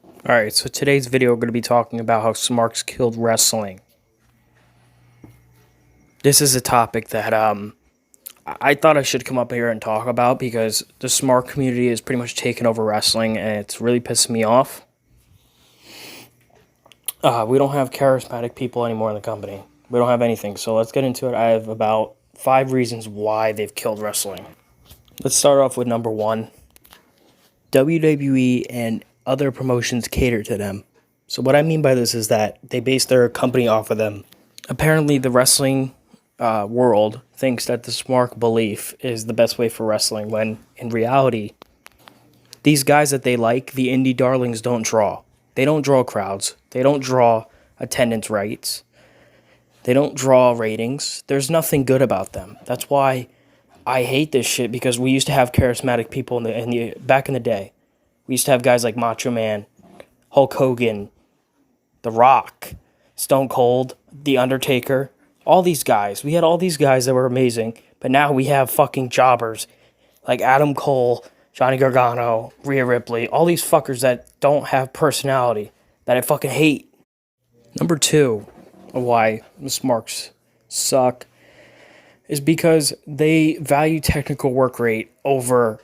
Alright, so today's video we're going to be talking about how Smarks killed wrestling. This is a topic that I thought I should come up here and talk about because the Smart community is pretty much taken over wrestling and it's really pissing me off. We don't have charismatic people anymore in the company. We don't have anything, so let's get into it. I have about 5 reasons why they've killed wrestling. Let's start off with number 1. WWE and other promotions cater to them. So what I mean by this is that they base their company off of them. Apparently the wrestling world thinks that the Smart belief is the best way for wrestling, when in reality, these guys that they like, the indie darlings, don't draw. They don't draw crowds. They don't draw attendance rates. They don't draw ratings. There's nothing good about them. That's why I hate this shit, because we used to have charismatic people back in the day. We used to have guys like Macho Man, Hulk Hogan, The Rock, Stone Cold, The Undertaker, all these guys. We had all these guys that were amazing, but now we have fucking jobbers like Adam Cole, Johnny Gargano, Rhea Ripley, all these fuckers that don't have personality, that I fucking hate. Number 2 of why the Smarks suck is because they value technical work rate over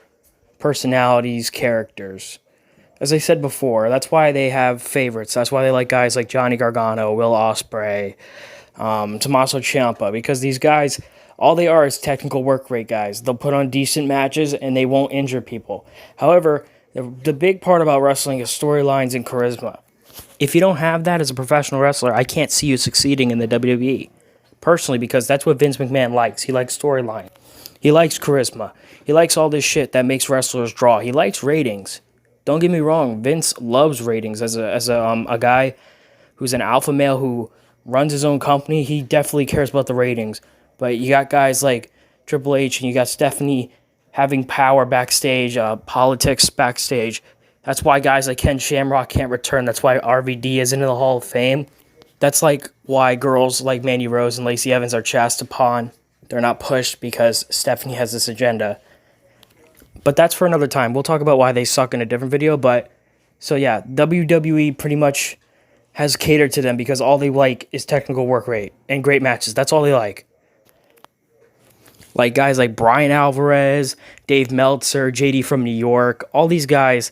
personalities, characters. As I said before, that's why they have favorites. That's why they like guys like Johnny Gargano, Will Ospreay, Tommaso Ciampa, because these guys, all they are is technical work rate guys. They'll put on decent matches and they won't injure people. However, the big part about wrestling is storylines and charisma. If you don't have that as a professional wrestler, I can't see you succeeding in the WWE. Personally, because that's what Vince McMahon likes. He likes storyline. He likes charisma. He likes all this shit that makes wrestlers draw. He likes ratings. Don't get me wrong, Vince loves ratings. As a guy who's an alpha male who runs his own company, he definitely cares about the ratings. But you got guys like Triple H and you got Stephanie having power backstage, politics backstage. That's why guys like Ken Shamrock can't return. That's why RVD isn't in the Hall of Fame. That's like why girls like Mandy Rose and Lacey Evans are chaste upon. They're not pushed because Stephanie has this agenda. But that's for another time. We'll talk about why they suck in a different video. But so yeah, WWE pretty much has catered to them because all they like is technical work rate and great matches. That's all they like. Like guys like Brian Alvarez, Dave Meltzer, JD from New York, all these guys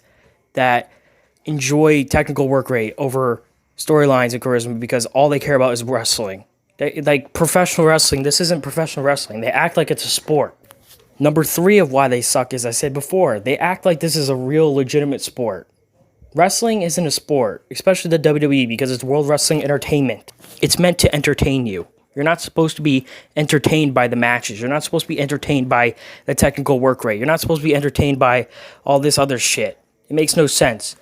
that enjoy technical work rate over storylines and charisma because all they care about is wrestling. Like professional wrestling, this isn't professional wrestling. They act like it's a sport. Number 3 of why they suck, as I said before, they act like this is a real legitimate sport. Wrestling isn't a sport, especially the WWE, because it's World Wrestling Entertainment. It's meant to entertain you. You're not supposed to be entertained by the matches. You're not supposed to be entertained by the technical work rate. You're not supposed to be entertained by all this other shit. It makes no sense.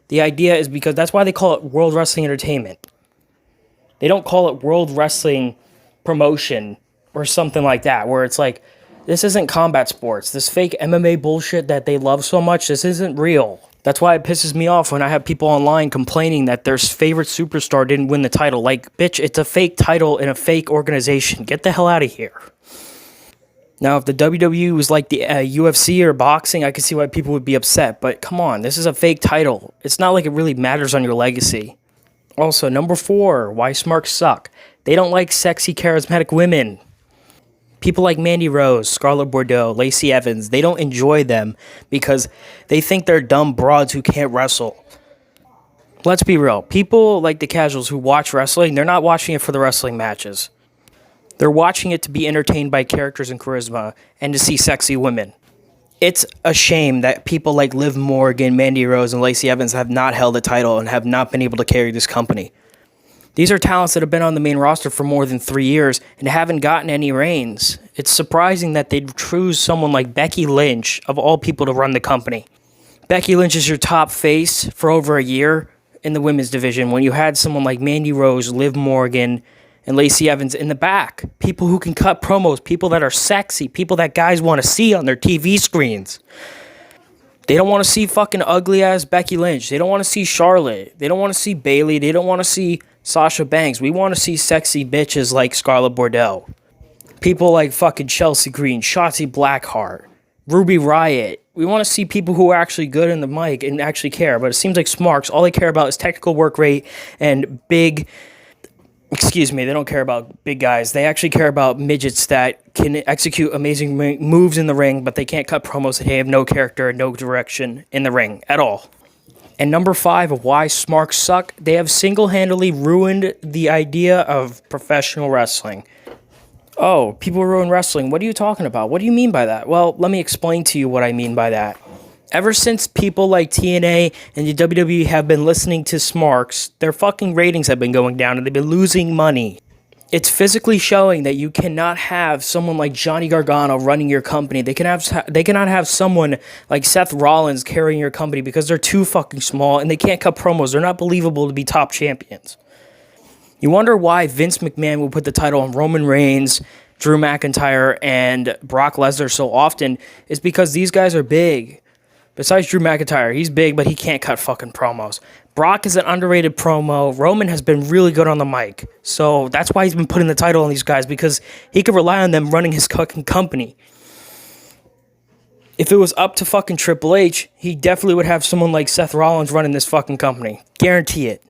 The idea is because that's why they call it World Wrestling Entertainment. They don't call it World Wrestling Promotion or something like that, where it's like, this isn't combat sports. This fake MMA bullshit that they love so much, this isn't real. That's why it pisses me off when I have people online complaining that their favorite superstar didn't win the title. Like, bitch, it's a fake title in a fake organization. Get the hell out of here. Now, if the WWE was like the UFC or boxing, I could see why people would be upset. But come on, this is a fake title. It's not like it really matters on your legacy. Also, number 4, why Smarks suck. They don't like sexy, charismatic women. People like Mandy Rose, Scarlett Bordeaux, Lacey Evans, they don't enjoy them because they think they're dumb broads who can't wrestle. Let's be real. People like the casuals who watch wrestling, they're not watching it for the wrestling matches. They're watching it to be entertained by characters and charisma and to see sexy women. It's a shame that people like Liv Morgan, Mandy Rose, and Lacey Evans have not held a title and have not been able to carry this company. These are talents that have been on the main roster for more than 3 years and haven't gotten any reigns. It's surprising that they'd choose someone like Becky Lynch, of all people, to run the company. Becky Lynch is your top face for over a year in the women's division when you had someone like Mandy Rose, Liv Morgan, and Lacey Evans in the back. People who can cut promos, people that are sexy, people that guys want to see on their TV screens. They don't want to see fucking ugly-ass Becky Lynch. They don't want to see Charlotte. They don't want to see Bayley. They don't want to see Sasha Banks. We want to see sexy bitches like Scarlett Bordeaux. People like fucking Chelsea Green, Shotzi Blackheart, Ruby Riott, We want to see people who are actually good in the mic and actually care. But it seems like Smarks, all they care about is technical work rate and big. Excuse me, they don't care about big guys. They actually care about midgets that can execute amazing moves in the ring, but they can't cut promos and they have no character and no direction in the ring at all. And number 5 of why Smarks suck, they have single-handedly ruined the idea of professional wrestling. Oh, people ruin wrestling. What are you talking about? What do you mean by that? Well, let me explain to you what I mean by that. Ever since people like TNA and the WWE have been listening to Smarks, their fucking ratings have been going down and they've been losing money. It's physically showing that you cannot have someone like Johnny Gargano running your company. They cannot have someone like Seth Rollins carrying your company because they're too fucking small and they can't cut promos. They're not believable to be top champions. You wonder why Vince McMahon will put the title on Roman Reigns, Drew McIntyre, and Brock Lesnar so often is because these guys are big. Besides Drew McIntyre, he's big, but he can't cut fucking promos. Brock is an underrated promo. Roman has been really good on the mic. So that's why he's been putting the title on these guys, because he could rely on them running his fucking company. If it was up to fucking Triple H, he definitely would have someone like Seth Rollins running this fucking company. Guarantee it.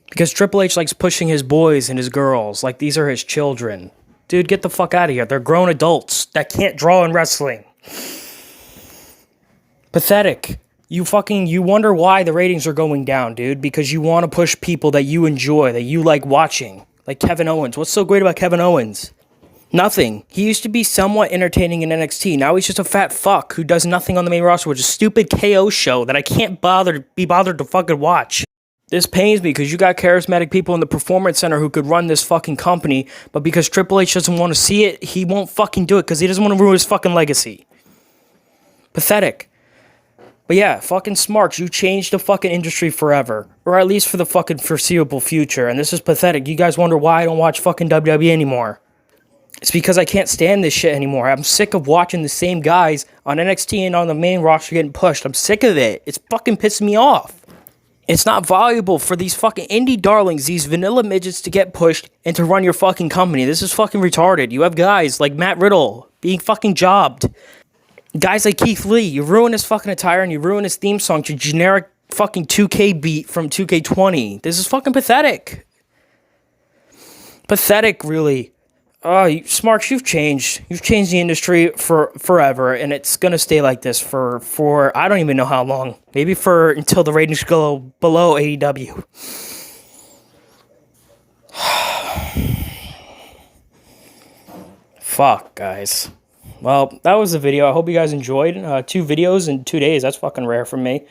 Because Triple H likes pushing his boys and his girls. Like, these are his children. Dude, get the fuck out of here. They're grown adults that can't draw in wrestling. Pathetic. You wonder why the ratings are going down, dude, because you want to push people that you enjoy, that you like watching. Like Kevin Owens. What's so great about Kevin Owens? Nothing. He used to be somewhat entertaining in NXT. Now he's just a fat fuck who does nothing on the main roster, which is a stupid KO show that I can't be bothered to fucking watch. This pains me because you got charismatic people in the Performance Center who could run this fucking company, but because Triple H doesn't want to see it, he won't fucking do it because he doesn't want to ruin his fucking legacy. Pathetic. But yeah, fucking Smarks, you changed the fucking industry forever. Or at least for the fucking foreseeable future. And this is pathetic. You guys wonder why I don't watch fucking WWE anymore. It's because I can't stand this shit anymore. I'm sick of watching the same guys on NXT and on the main roster getting pushed. I'm sick of it. It's fucking pissing me off. It's not valuable for these fucking indie darlings, these vanilla midgets to get pushed and to run your fucking company. This is fucking retarded. You have guys like Matt Riddle being fucking jobbed. Guys like Keith Lee, you ruin his fucking attire and you ruin his theme song to generic fucking 2K beat from 2K20. This is fucking pathetic. Pathetic, really. Smarks, you've changed. You've changed the industry for forever, and it's gonna stay like this for I don't even know how long. Maybe until the ratings go below AEW. Fuck, guys. Well, that was the video. I hope you guys enjoyed. 2 videos in 2 days. That's fucking rare for me.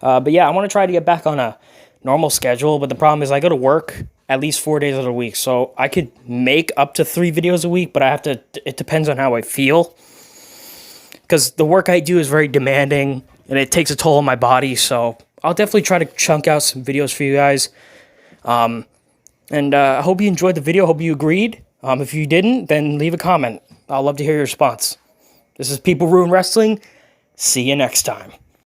But yeah, I want to try to get back on a normal schedule. But the problem is I go to work at least 4 days of the week. So I could make up to 3 videos a week, but it depends on how I feel. Because the work I do is very demanding and it takes a toll on my body. So I'll definitely try to chunk out some videos for you guys. I hope you enjoyed the video. Hope you agreed. If you didn't, then leave a comment. I'd love to hear your response. This is People Ruin Wrestling. See you next time.